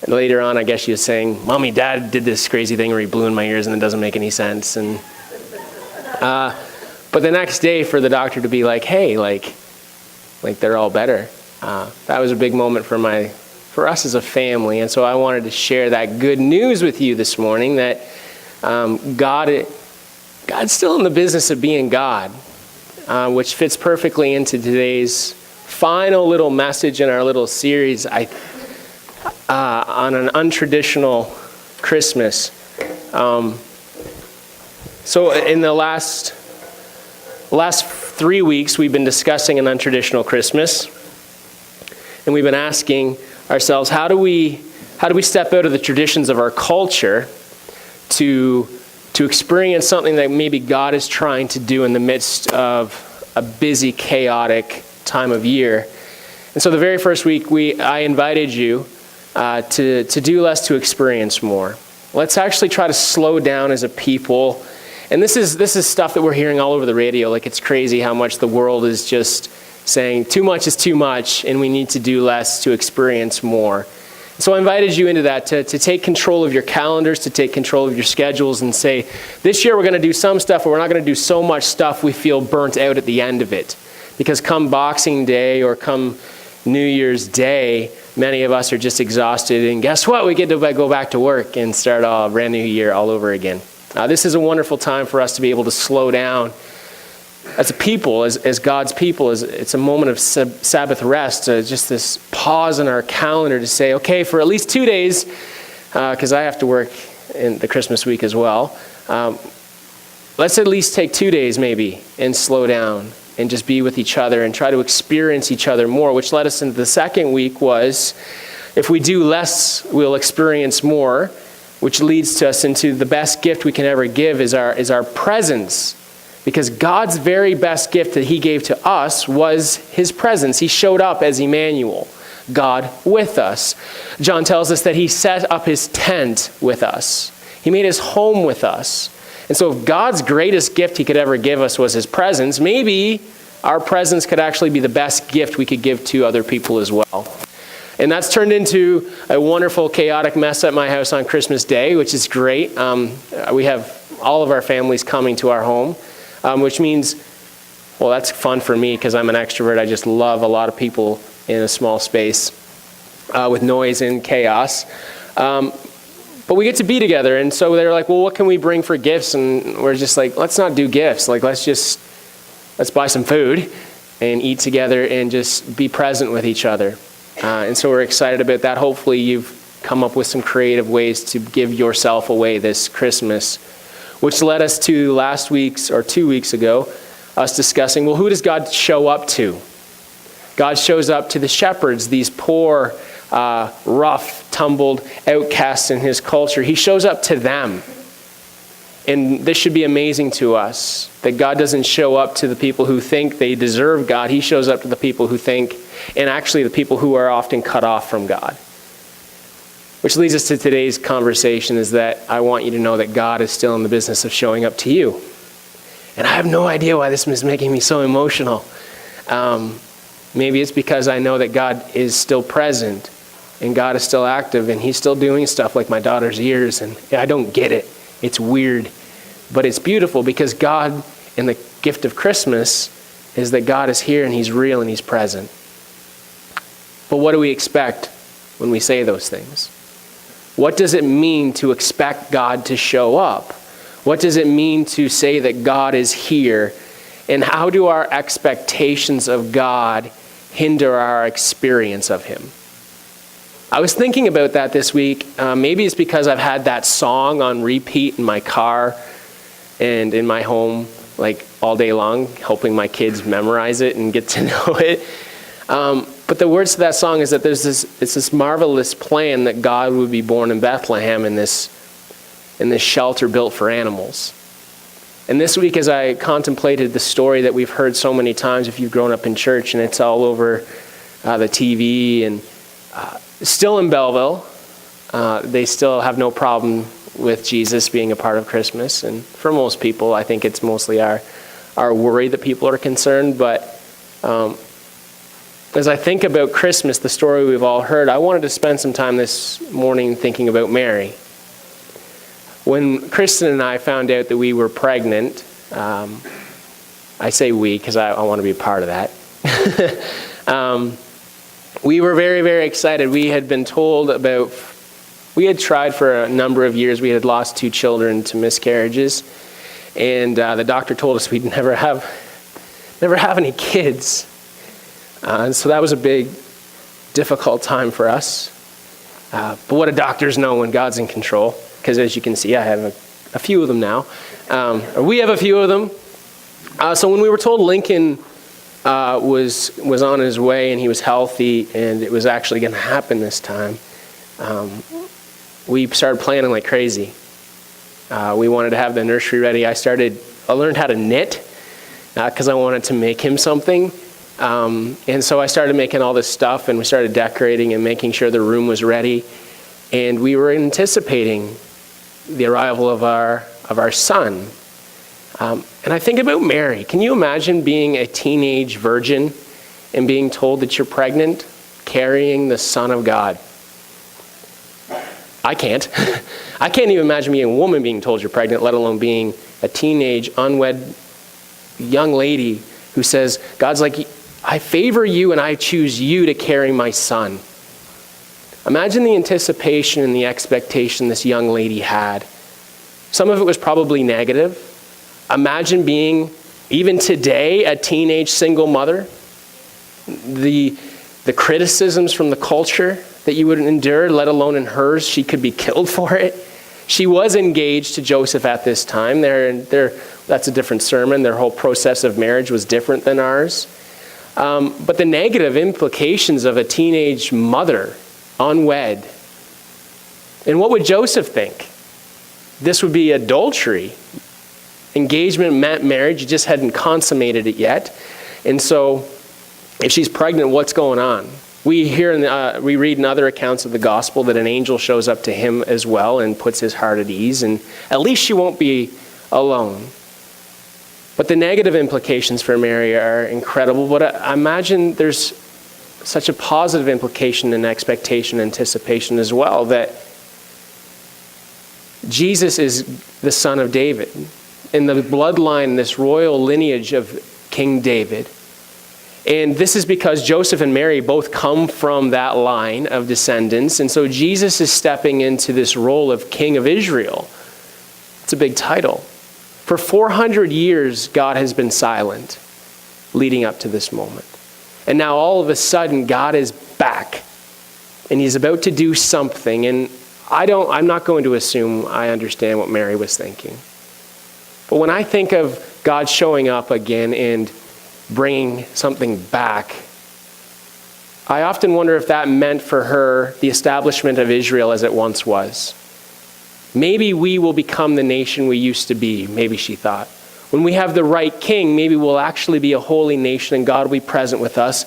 later on, I guess she was saying, Mommy, Dad did this crazy thing where he blew in my ears and it doesn't make any sense. And but the next day for the doctor to be like, hey, like they're all better. That was a big moment for us as a family. And so I wanted to share that good news with you this morning, that God's still in the business of being God, which fits perfectly into today's final little message in our little series on an untraditional Christmas. So in the last 3 weeks, we've been discussing an untraditional Christmas, and we've been asking ourselves, how do we step out of the traditions of our culture to experience something that maybe God is trying to do in the midst of a busy, chaotic time of year? And so the very first week, I invited you to do less, to experience more. Let's actually try to slow down as a people. And this is stuff that we're hearing all over the radio. Like, it's crazy how much the world is just saying too much is too much, and we need to do less to experience more. So I invited you into that, to take control of your calendars, to take control of your schedules, and say, this year we're going to do some stuff, but we're not going to do so much stuff we feel burnt out at the end of it. Because come Boxing Day or come New Year's Day, many of us are just exhausted, and guess what? We get to go back to work and start a brand new year all over again. This is a wonderful time for us to be able to slow down as a people, as God's people. It's a moment of Sabbath rest, just this pause in our calendar to say, okay, for at least 2 days, because I have to work in the Christmas week as well, let's at least take 2 days maybe and slow down and just be with each other and try to experience each other more, which led us into the second week was, if we do less, we'll experience more, which leads to us into the best gift we can ever give is our presence. Because God's very best gift that he gave to us was his presence. He showed up as Emmanuel, God with us. John tells us that he set up his tent with us. He made his home with us. And so if God's greatest gift he could ever give us was his presence, maybe our presence could actually be the best gift we could give to other people as well. And that's turned into a wonderful, chaotic mess at my house on Christmas Day, which is great. We have all of our families coming to our home, which means, well, that's fun for me because I'm an extrovert. I just love a lot of people in a small space with noise and chaos. But we get to be together. And so they're like, well, what can we bring for gifts? And we're just like, let's not do gifts. Like, let's buy some food and eat together and just be present with each other. And so we're excited about that. Hopefully you've come up with some creative ways to give yourself away this Christmas, which led us to last week's, or 2 weeks ago, us discussing, well, who does God show up to? God shows up to the shepherds, these poor, rough, tumbled outcasts in his culture. He shows up to them. And this should be amazing to us, that God doesn't show up to the people who think they deserve God. He shows up to the people who think, and actually the people who are often cut off from God. Which leads us to today's conversation, is that I want you to know that God is still in the business of showing up to you. And I have no idea why this is making me so emotional. Maybe it's because I know that God is still present, and God is still active, and he's still doing stuff like my daughter's ears, and I don't get it. It's weird, but it's beautiful, because God, in the gift of Christmas, is that God is here and he's real and he's present. But what do we expect when we say those things? What does it mean to expect God to show up? What does it mean to say that God is here? And how do our expectations of God hinder our experience of him? I was thinking about that this week. Maybe it's because I've had that song on repeat in my car and in my home like all day long, hoping my kids memorize it and get to know it. But the words to that song is that it's this marvelous plan that God would be born in Bethlehem in this shelter built for animals. And this week, as I contemplated the story that we've heard so many times if you've grown up in church, and it's all over the TV, and still in Belleville, they still have no problem with Jesus being a part of Christmas. And for most people, I think it's mostly our worry that people are concerned. But as I think about Christmas, the story we've all heard, I wanted to spend some time this morning thinking about Mary. When Kristen and I found out that we were pregnant, I say we because I want to be a part of that. We were very, very excited. We had been told we had tried for a number of years. We had lost 2 children to miscarriages. And the doctor told us we'd never have any kids. And so that was a big, difficult time for us. But what do doctors know when God's in control? Because as you can see, I have a few of them now. Or we have a few of them. So when we were told Lincoln was on his way and he was healthy and it was actually going to happen this time, we started planning like crazy. We wanted to have the nursery ready. I learned how to knit because I wanted to make him something. And so I started making all this stuff, and we started decorating and making sure the room was ready. And we were anticipating the arrival of our son. And I think about Mary. Can you imagine being a teenage virgin and being told that you're pregnant, carrying the Son of God? I can't. I can't even imagine being a woman being told you're pregnant, let alone being a teenage, unwed young lady who says, God's like, I favor you and I choose you to carry my son. Imagine the anticipation and the expectation this young lady had. Some of it was probably negative. Imagine being, even today, a teenage single mother. The criticisms from the culture that you would endure, let alone in hers, she could be killed for it. She was engaged to Joseph at this time. That's a different sermon. Their whole process of marriage was different than ours. But the negative implications of a teenage mother, unwed. And what would Joseph think? This would be adultery. Engagement meant marriage. You just hadn't consummated it yet. And so if she's pregnant, what's going on? We read in other accounts of the gospel that an angel shows up to him as well and puts his heart at ease. And at least she won't be alone. But the negative implications for Mary are incredible. But I imagine there's such a positive implication and expectation, anticipation as well, that Jesus is the son of David. In the bloodline, this royal lineage of King David. And this is because Joseph and Mary both come from that line of descendants. And so Jesus is stepping into this role of King of Israel. It's a big title. For 400 years, God has been silent leading up to this moment. And now all of a sudden, God is back. And he's about to do something. And I'm not going to assume I understand what Mary was thinking. But when I think of God showing up again and bringing something back, I often wonder if that meant for her the establishment of Israel as it once was. Maybe we will become the nation we used to be, maybe she thought. When we have the right king, maybe we'll actually be a holy nation and God will be present with us.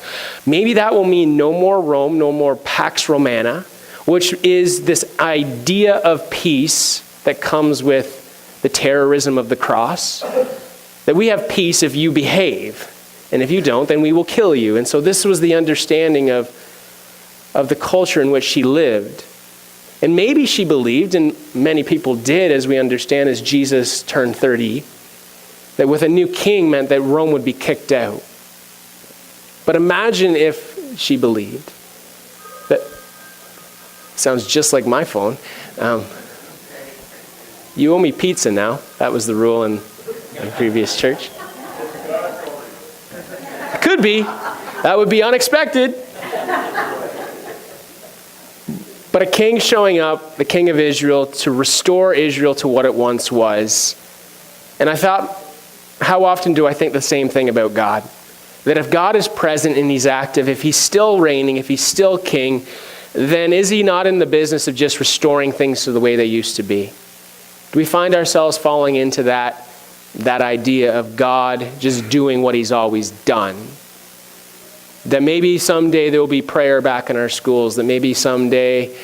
Maybe that will mean no more Rome, no more Pax Romana, which is this idea of peace that comes with the terrorism of the cross. That we have peace if you behave. And if you don't, then we will kill you. And so this was the understanding of the culture in which she lived. And maybe she believed, and many people did, as we understand, as Jesus turned 30, that with a new king meant that Rome would be kicked out. But imagine if she believed. That sounds just like my phone. You owe me pizza now. That was the rule in my previous church. Could be. That would be unexpected. But a king showing up, the king of Israel, to restore Israel to what it once was. And I thought, how often do I think the same thing about God? That if God is present and he's active, if he's still reigning, if he's still king, then is he not in the business of just restoring things to the way they used to be? Do we find ourselves falling into that idea of God just doing what he's always done? That maybe someday there will be prayer back in our schools, that maybe someday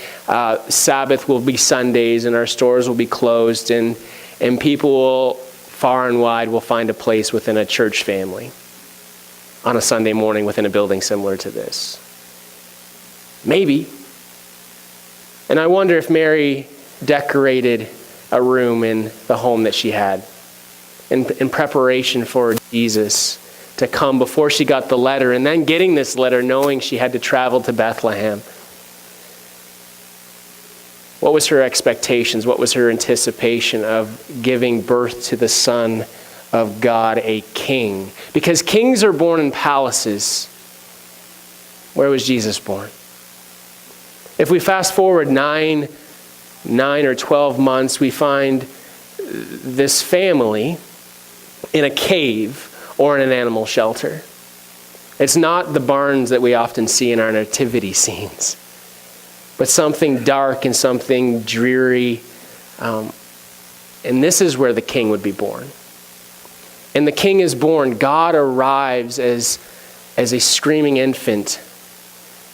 Sabbath will be Sundays and our stores will be closed and people far and wide will find a place within a church family. on a Sunday morning within a building similar to this? Maybe. And I wonder if Mary decorated a room in the home that she had in preparation for Jesus to come before she got the letter, and then getting this letter knowing she had to travel to Bethlehem. What was her expectations? What was her anticipation of giving birth to the Son of God, a king? Because kings are born in palaces. Where was Jesus born? If we fast forward 9 or 12 months, we find this family in a cave or in an animal shelter. It's not the barns that we often see in our nativity scenes, but something dark and something dreary. And this is where the king would be born. And the king is born. God arrives as a screaming infant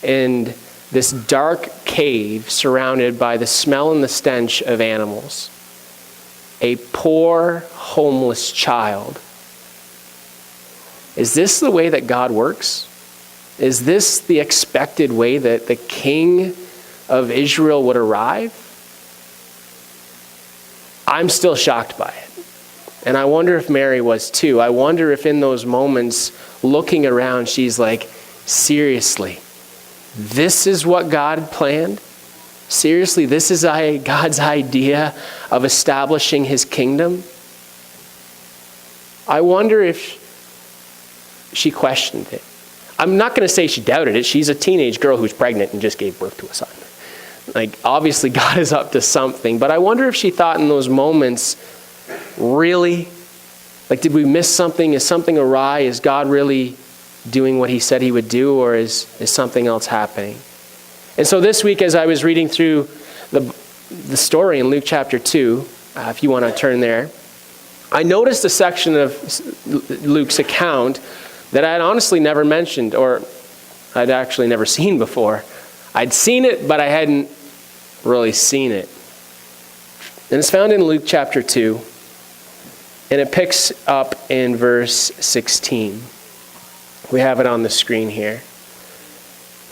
in this dark cave surrounded by the smell and the stench of animals. A poor, homeless child. Is this the way that God works? Is this the expected way that the king of Israel would arrive? I'm still shocked by it. And I wonder if Mary was too. I wonder if in those moments, looking around, she's like, seriously, this is what God planned? Seriously, this is God's idea of establishing his kingdom? I wonder if she questioned it. I'm not going to say she doubted it. She's a teenage girl who's pregnant and just gave birth to a son. Like, obviously God is up to something. But I wonder if she thought in those moments, really? Like, did we miss something? Is something awry? Is God really doing what he said he would do? Or is something else happening? And so this week, as I was reading through the story in Luke chapter 2, if you want to turn there, I noticed a section of Luke's account that I had honestly never mentioned, or I'd actually never seen before. I'd seen it, but I hadn't really seen it. And it's found in Luke chapter 2, and it picks up in verse 16. We have it on the screen here.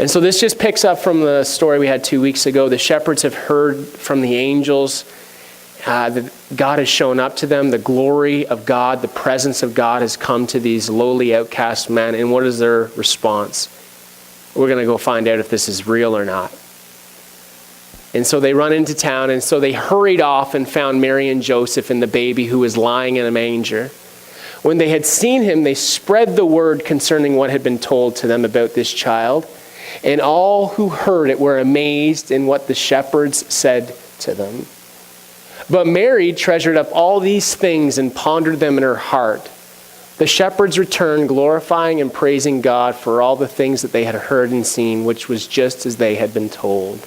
And so this just picks up from the story we had 2 weeks ago. The shepherds have heard from the angels that God has shown up to them. The glory of God, the presence of God has come to these lowly outcast men. And what is their response? We're going to go find out if this is real or not. And so they run into town, and so they hurried off and found Mary and Joseph and the baby who was lying in a manger. When they had seen him, they spread the word concerning what had been told to them about this child. And all who heard it were amazed in what the shepherds said to them. But Mary treasured up all these things and pondered them in her heart. The shepherds returned, glorifying and praising God for all the things that they had heard and seen, which was just as they had been told.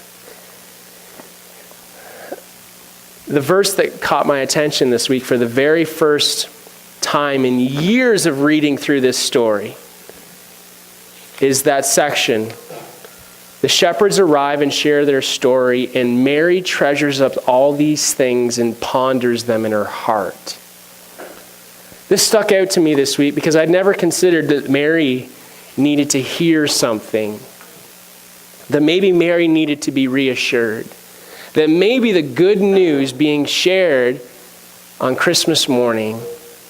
The verse that caught my attention this week for the very first time in years of reading through this story is that section. The shepherds arrive and share their story, and Mary treasures up all these things and ponders them in her heart. This stuck out to me this week because I'd never considered that Mary needed to hear something. That maybe Mary needed to be reassured. That maybe the good news being shared on Christmas morning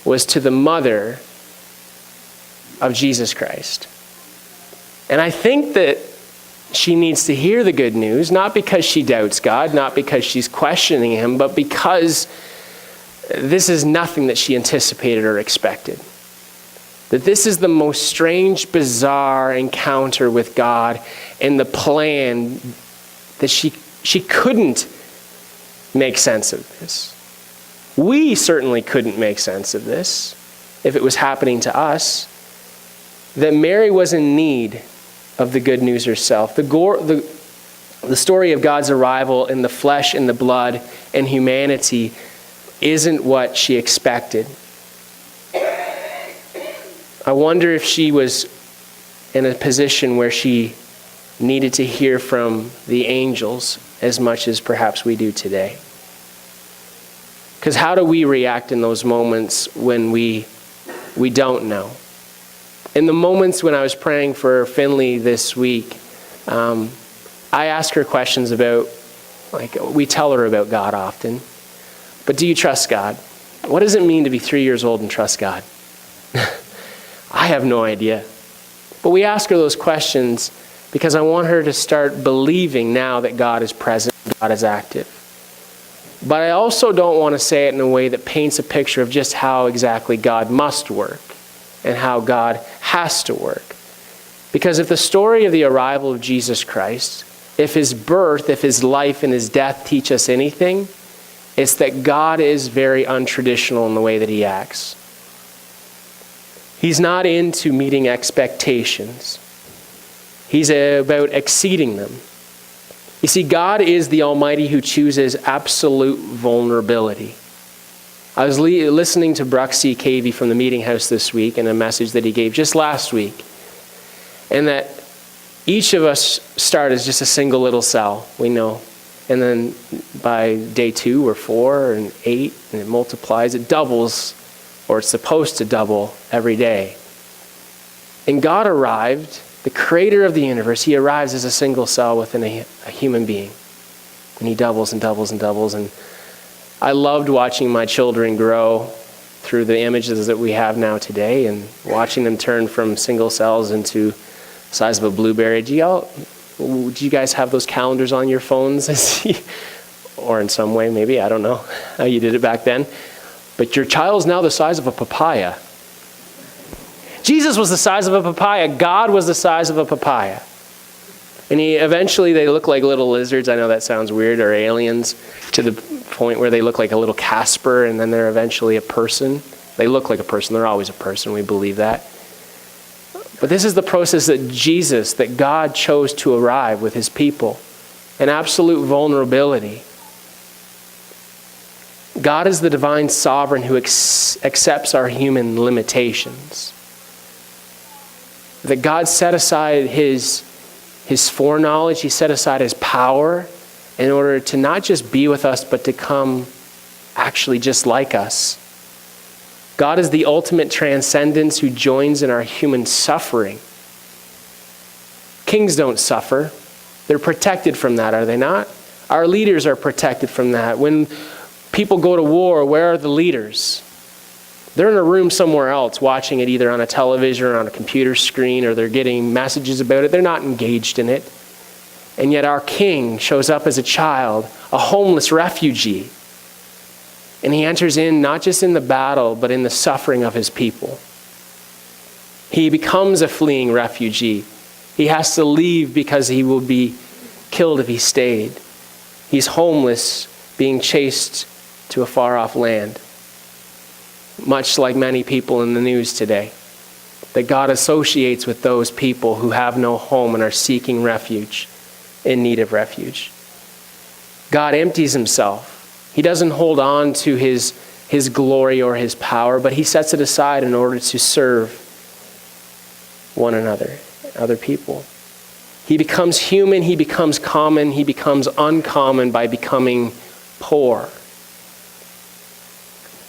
was to the mother of Jesus Christ. And I think that she needs to hear the good news, not because she doubts God, not because she's questioning him, but because this is nothing that she anticipated or expected. That this is the most strange, bizarre encounter with God and the plan that she couldn't make sense of this. We certainly couldn't make sense of this if it was happening to us. That Mary was in need of the good news herself. The story of God's arrival in the flesh, in the blood, and humanity isn't what she expected. I wonder if she was in a position where she needed to hear from the angels as much as perhaps we do today. Because how do we react in those moments when we don't know? In the moments when I was praying for Finley this week, I ask her questions about, like, we tell her about God often, but do you trust God? What does it mean to be 3 years old and trust God? I have no idea. But we ask her those questions because I want her to start believing now that God is present, God is active. But I also don't want to say it in a way that paints a picture of just how exactly God must work and how God has to work. Because if the story of the arrival of Jesus Christ, if his birth, if his life and his death teach us anything, it's that God is very untraditional in the way that he acts. He's not into meeting expectations. He's about exceeding them. You see, God is the Almighty who chooses absolute vulnerability. I was listening to Bruxy Cavey from the Meeting House this week in a message that he gave just last week. And that each of us start as just a single little cell, we know. And then by day 2 or 4 and 8, and it multiplies, it doubles, or it's supposed to double every day. And God arrived, the creator of the universe, he arrives as a single cell within a human being. And he doubles and doubles and doubles. And I loved watching my children grow through the images that we have now today and watching them turn from single cells into the size of a blueberry. Do you guys have those calendars on your phones? Or in some way, maybe, I don't know how you did it back then. But your child's now the size of a papaya. Jesus was the size of a papaya. God was the size of a papaya. And eventually they look like little lizards. I know that sounds weird, or aliens, to the point where they look like a little Casper, and then they're eventually a person. They look like a person. They're always a person. We believe that. But this is the process that God chose to arrive with his people. An absolute vulnerability. God is the divine sovereign who accepts our human limitations. That God set aside his foreknowledge, he set aside his power in order to not just be with us, but to come actually just like us. God is the ultimate transcendence who joins in our human suffering. Kings don't suffer. They're protected from that, are they not? Our leaders are protected from that. When people go to war, where are the leaders? They're in a room somewhere else watching it, either on a television or on a computer screen, or they're getting messages about it. They're not engaged in it. And yet our king shows up as a child, a homeless refugee. And he enters in not just in the battle, but in the suffering of his people. He becomes a fleeing refugee. He has to leave because he will be killed if he stayed. He's homeless, being chased to a far-off land. Much like many people in the news today, that God associates with those people who have no home and are seeking refuge, in need of refuge. God empties himself. He doesn't hold on to his glory or his power, but he sets it aside in order to serve one another, other people. He becomes human, he becomes common, he becomes uncommon by becoming poor.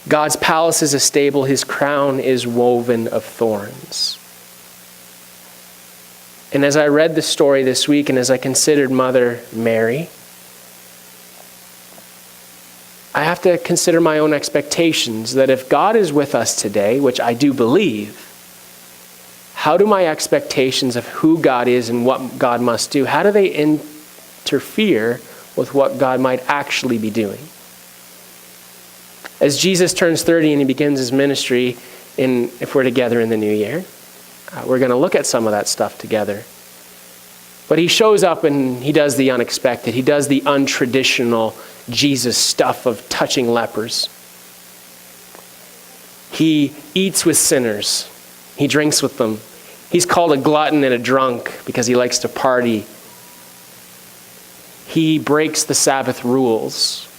God's palace is a stable, his crown is woven of thorns. And as I read the story this week, and as I considered Mother Mary, I have to consider my own expectations, that if God is with us today, which I do believe, how do my expectations of who God is and what God must do, how do they interfere with what God might actually be doing? As Jesus turns 30 and he begins his ministry, if we're together in the new year, we're going to look at some of that stuff together. But he shows up and he does the unexpected. He does the untraditional Jesus stuff of touching lepers. He eats with sinners. He drinks with them. He's called a glutton and a drunk because he likes to party. He breaks the Sabbath rules.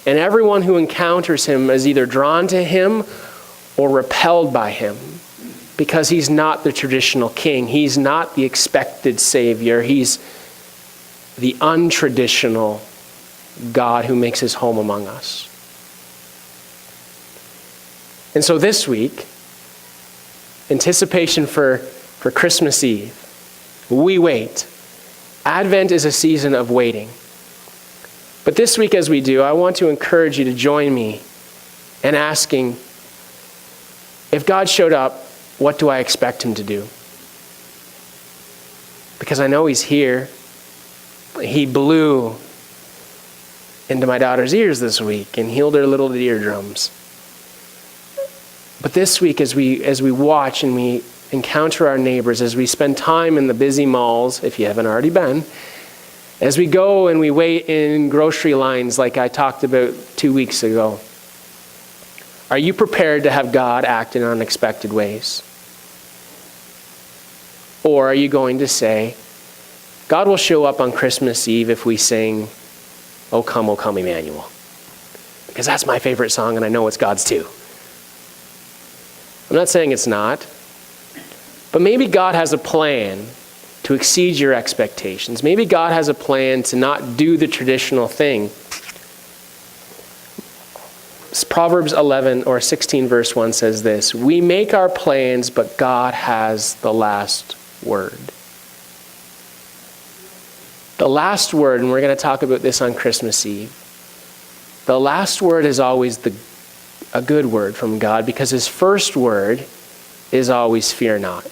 And everyone who encounters him is either drawn to him or repelled by him, because he's not the traditional king. He's not the expected savior. He's the untraditional God who makes his home among us. And so this week, Anticipation for Christmas Eve. We wait. Advent is a season of waiting. But this week as we do, I want to encourage you to join me in asking, if God showed up, what do I expect him to do? Because I know he's here. He blew into my daughter's ears this week and healed her little eardrums. But this week as we watch and we encounter our neighbors, as we spend time in the busy malls, if you haven't already been, as we go and we wait in grocery lines like I talked about 2 weeks ago, are you prepared to have God act in unexpected ways? Or are you going to say, God will show up on Christmas Eve if we sing, O Come, Emmanuel. Because that's my favorite song and I know it's God's too. I'm not saying it's not. But maybe God has a plan to exceed your expectations. Maybe God has a plan to not do the traditional thing. Proverbs 11 or 16 verse 1 says this, we make our plans, but God has the last word. The last word, and we're going to talk about this on Christmas Eve, the last word is always a good word from God because his first word is always fear not.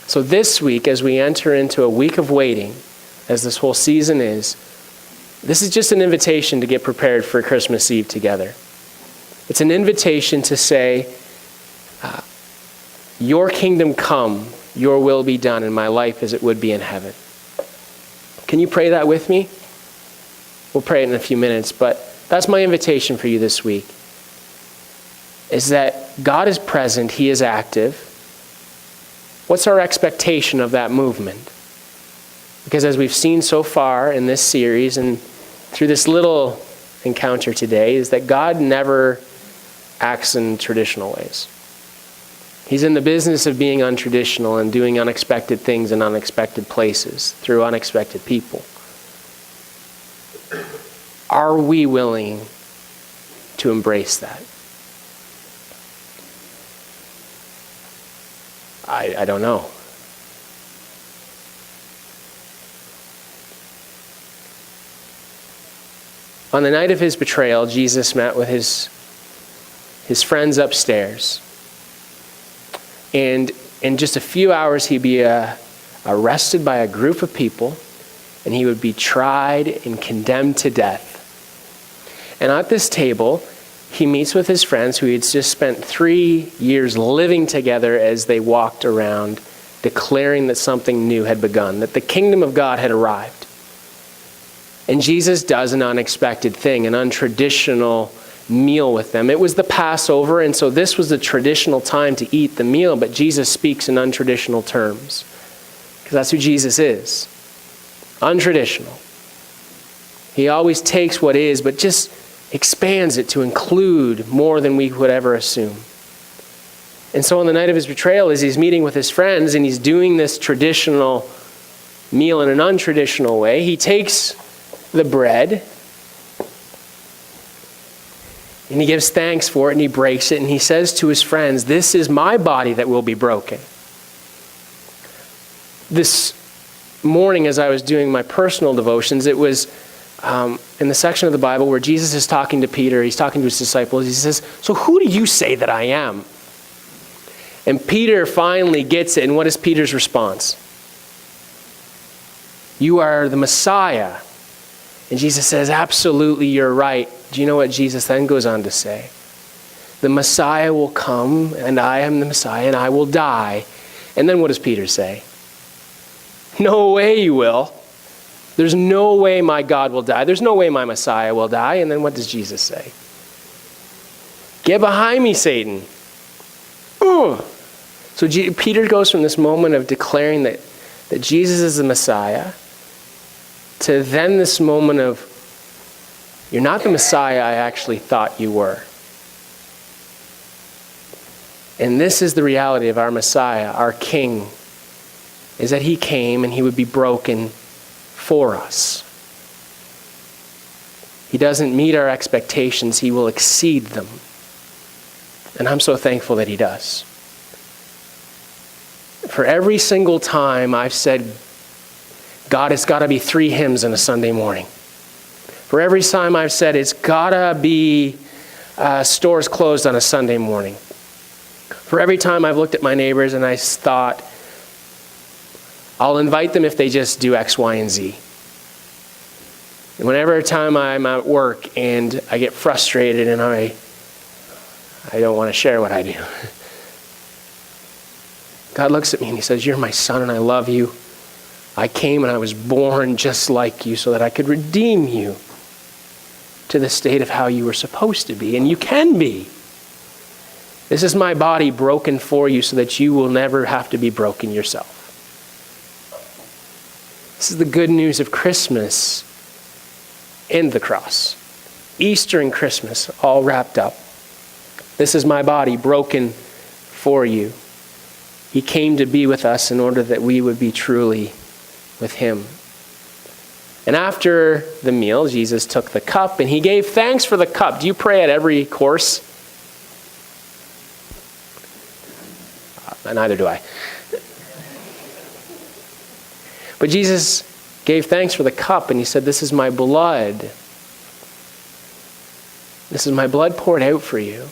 So this week, as we enter into a week of waiting, as this whole season is, this is just an invitation to get prepared for Christmas Eve together. It's an invitation to say, your kingdom come, your will be done in my life as it would be in heaven. Can you pray that with me? We'll pray it in a few minutes, but that's my invitation for you this week, is that God is present, he is active. What's our expectation of that movement? Because as we've seen so far in this series and through this little encounter today, is that God never acts in traditional ways. He's in the business of being untraditional and doing unexpected things in unexpected places through unexpected people. Are we willing to embrace that? I don't know. On the night of his betrayal, Jesus met with his friends upstairs. And in just a few hours, he'd be arrested by a group of people, and he would be tried and condemned to death. And at this table, he meets with his friends who he had just spent 3 years living together as they walked around, declaring that something new had begun, that the kingdom of God had arrived. And Jesus does an unexpected thing, an untraditional meal with them. It was the Passover, and so this was the traditional time to eat the meal, but Jesus speaks in untraditional terms, because that's who Jesus is. Untraditional. He always takes what is, but just expands it to include more than we would ever assume. And so on the night of his betrayal, as he's meeting with his friends and he's doing this traditional meal in an untraditional way, he takes the bread and he gives thanks for it and he breaks it and he says to his friends, this is my body that will be broken. This morning as I was doing my personal devotions, it was in the section of the Bible where Jesus is talking to Peter, he's talking to his disciples, he says, so who do you say that I am? And Peter finally gets it, and what is Peter's response? You are the Messiah. And Jesus says, absolutely, you're right. Do you know what Jesus then goes on to say? The Messiah will come, and I am the Messiah, and I will die. And then what does Peter say? No way you will. There's no way my God will die. There's no way my Messiah will die. And then what does Jesus say? Get behind me, Satan. Ooh. So Peter goes from this moment of declaring that Jesus is the Messiah to then this moment of, you're not the Messiah I actually thought you were. And this is the reality of our Messiah, our King, is that he came and he would be broken for us. He doesn't meet our expectations, he will exceed them. And I'm so thankful that he does. for every single time I've said, God, it's got to be 3 hymns on a Sunday morning. For every time I've said, it's got to be stores closed on a Sunday morning. For every time I've looked at my neighbors and I thought, I'll invite them if they just do X, Y, and Z. And whenever time I'm at work and I get frustrated and I don't want to share what I do, God looks at me and he says, you're my son and I love you. I came and I was born just like you so that I could redeem you to the state of how you were supposed to be. And you can be. This is my body broken for you so that you will never have to be broken yourself. This is the good news of Christmas and the cross. Easter and Christmas all wrapped up. This is my body broken for you. He came to be with us in order that we would be truly with him. And after the meal, Jesus took the cup and he gave thanks for the cup. Do you pray at every course? Neither do I. But Jesus gave thanks for the cup and he said, this is my blood. This is my blood poured out for you.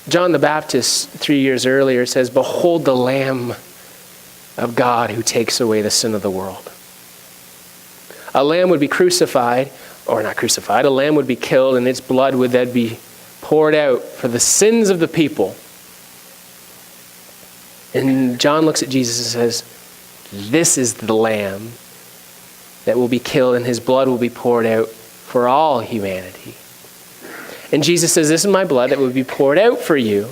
John the Baptist, 3 years earlier, says, behold the Lamb of God who takes away the sin of the world. A lamb would be crucified, or not crucified, a lamb would be killed and its blood would then be poured out for the sins of the people. And John looks at Jesus and says, this is the Lamb that will be killed and his blood will be poured out for all humanity. And Jesus says, this is my blood that will be poured out for you.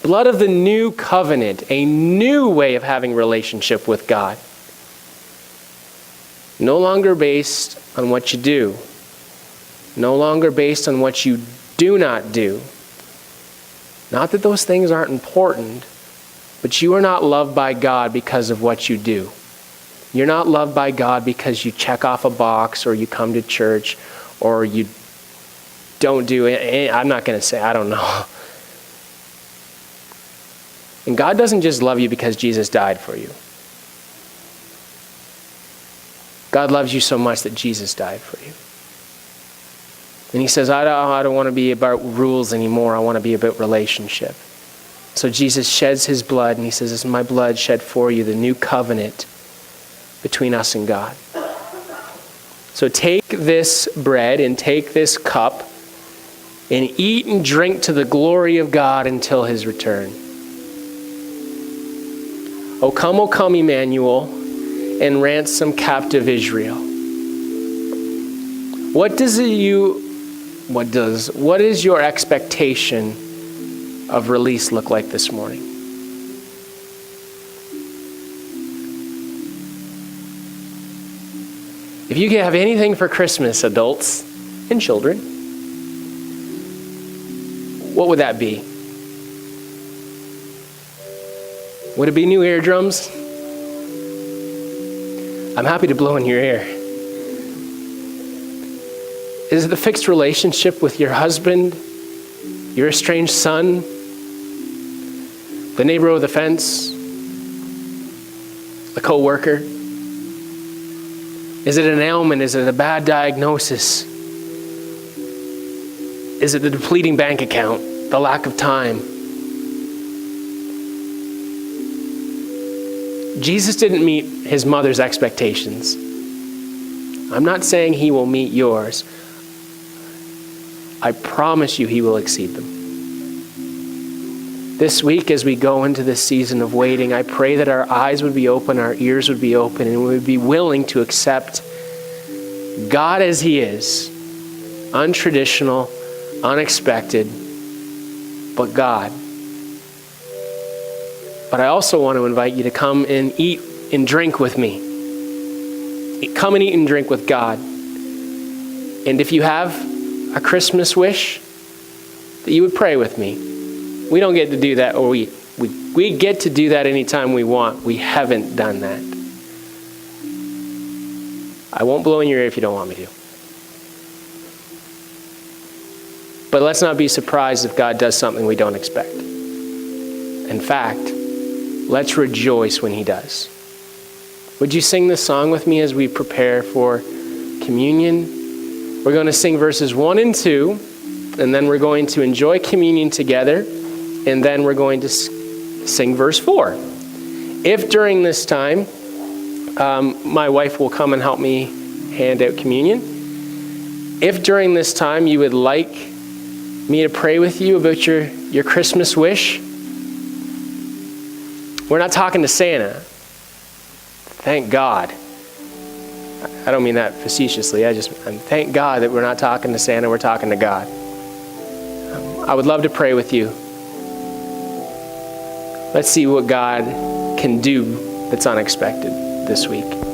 Blood of the new covenant, a new way of having relationship with God. No longer based on what you do. No longer based on what you do not do. Not that those things aren't important, but you are not loved by God because of what you do. You're not loved by God because you check off a box or you come to church or you don't do it. I'm not going to say, I don't know. And God doesn't just love you because Jesus died for you. God loves you so much that Jesus died for you. And he says, I don't want to be about rules anymore. I want to be about relationship. So Jesus sheds his blood and he says, this is my blood shed for you, the new covenant between us and God. So take this bread and take this cup and eat and drink to the glory of God until his return. O come, Emmanuel, and ransom captive Israel. What is your expectation of release look like this morning? If you could have anything for Christmas, adults and children, what would that be? Would it be new eardrums? I'm happy to blow in your ear. Is it the fixed relationship with your husband, your estranged son, the neighbor over the fence, the co-worker? Is it an ailment? Is it a bad diagnosis? Is it the depleting bank account, the lack of time? Jesus didn't meet his mother's expectations. I'm not saying he will meet yours. I promise you he will exceed them. This week, as we go into this season of waiting, I pray that our eyes would be open, our ears would be open, and we would be willing to accept God as he is. Untraditional, unexpected, but God. But I also want to invite you to come and eat and drink with me. Come and eat and drink with God. And if you have a Christmas wish, that you would pray with me. We don't get to do that, or we get to do that anytime we want. We haven't done that. I won't blow in your ear if you don't want me to. But let's not be surprised if God does something we don't expect. In fact, let's rejoice when he does. Would you sing this song with me as we prepare for communion? We're going to sing verses 1 and 2, and then we're going to enjoy communion together, and then we're going to sing verse 4. If during this time, my wife will come and help me hand out communion. If during this time you would like me to pray with you about your Christmas wish, we're not talking to Santa. Thank God. I don't mean that facetiously. Thank God that we're not talking to Santa, we're talking to God. I would love to pray with you. Let's see what God can do that's unexpected this week.